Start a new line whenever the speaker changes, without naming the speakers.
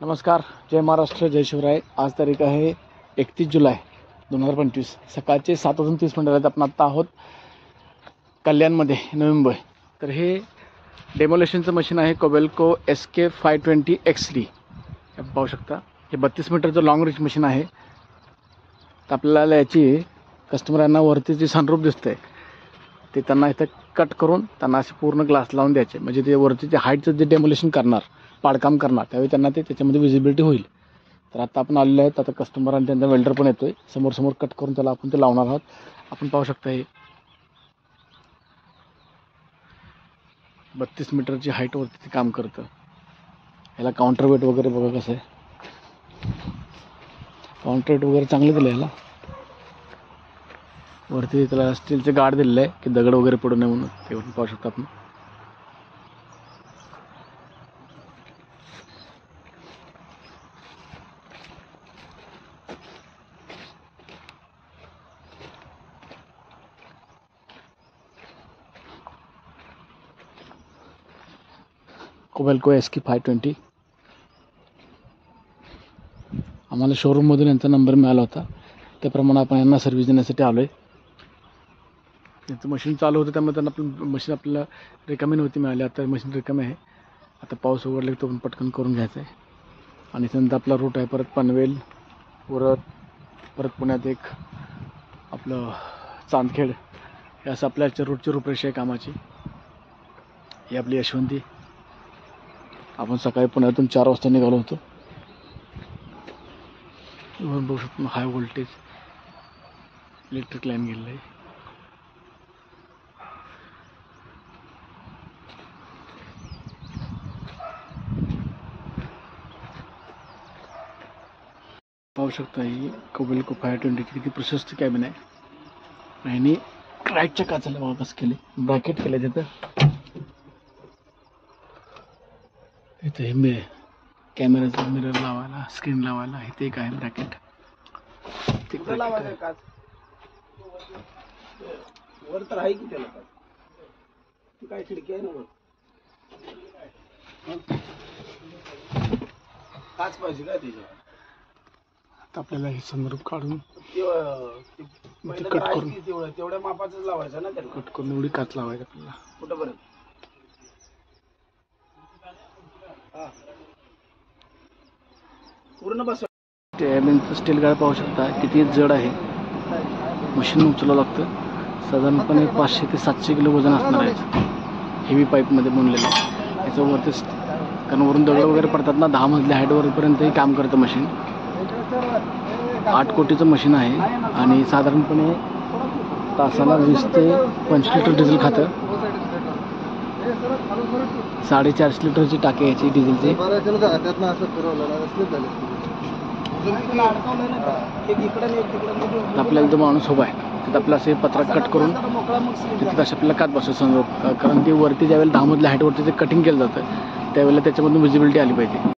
नमस्कार, जय महाराष्ट्र, जय शिवराय। आज तारीख आहे 31 जुलै 2025। सकाळचे 7:30 आपण आत्ता आहोत कल्याणमध्ये, नवी मुंबई। तर हे डेमोलेशनचं मशीन आहे कोबेल्को SK 520 XD। आपण पाहू शकता हे 32 मीटरचं लॉंग रेंज मशीन आहे। तर आपल्याला याची कस्टमरांना वरती जी सनरूफ दिसते ते त्यांना इथं कट करून त्यांना असे पूर्ण ग्लास लावून द्यायचे, म्हणजे ते वरती जे हाईटचं जे डेमोलेशन करणार, पाडकाम करणार, त्यावेळी त्यांना ते त्याच्यामध्ये विजिबिलिटी होईल। तर आता आपण आलेलो आहेत, आता कस्टमर आणि त्यांचा वेल्डर पण येतोय, समोर कट करून त्याला आपण ते लावणार आहोत। आपण पाहू शकता हे 32 मीटरची हाईट वरती ते काम करतं। याला काउंटर वेट वगैरे बघा कसं आहे, काउंटर वेट वगैरे चांगलं दिलं याला। वरती त्याला स्टीलचे गार्ड दिलेले आहे की दगड वगैरे पडू नये म्हणून, ते पण पाहू शकता आपण। कोबेल्को SK 520 आम्हाला शोरूममधून यांचा नंबर मिळाला होता, त्याप्रमाणे आपण यांना सर्व्हिस देण्यासाठी आलो आहे। त्यांचं मशीन चालू होतं त्यामुळे त्यांना आपलं मशीन आपल्याला रिकामी नव्हती मिळाली, आता मशीन रिकामी आहे। आता पाऊस उघडला तो पण पटकन करून घ्यायचा आहे। आणि नंतर आपला रूट आहे परत पनवेल, परत पुण्यात एक आपलं चांदखेड, हे असं आपल्या रूटची रूपरेषा आहे कामाची। ही आपली यशवंती। आपण सकाळी पुण्यातून 4 वाजता निघालो होतो। बघू शकतो हाय व्होल्टेज इलेक्ट्रिक लाईन गेलेलं आहे। पाहू शकता ही कोबेल्को 520 किती प्रशस्त कॅबिन आहे। आणि राईटच्या काचाला बघा कसं केले, ब्रॅकेट केले तिथं। इथे हे कॅमेराचा मिरर लावायला, स्क्रीन लावायला इथे एक आहे ब्रॅकेट।
वर तर आहे की त्याला काय खिडकी आहे ना वर, काच पाहिजे काय त्याच्यावर।
आता आपल्याला हे सनरूफ काढून
कट करून तेवढ्या मापाचं लावायचं ना त्याला,
कट करून एवढी काच लावायची आपल्याला
कुठंपर्यंत। पूर्ण बस
कॅबिनचं स्टील गार्ड पाहू शकता किती जड आहे। मशीन उचलावं लागतं, साधारणपणे 500 ते 700 किलो वजन असणार आहे। हेवी पाईपमध्ये बनलेलं आहे याच्यावरती, कारण वरून दगड वगैरे पडतात ना। 10 मजली हाईटवरपर्यंतही काम करतं मशीन। 8 कोटीचं मशीन आहे आणि साधारणपणे तासाला 20 ते 25 लिटर डिझेल खातं। 450 लिटरची टाकी याची डिझेलची। आपल्याला तो माणूस उभा आहे तिथं, आपलं असे पत्रा कट करून तिथं अशा आपल्याला कात बसतो समोर, कारण ती वरती ज्यावेळेला 10 मजल्या हाईटवरती ते कटिंग केलं जातं त्यावेळेला त्याच्यामधून विजिबिलिटी आली पाहिजे।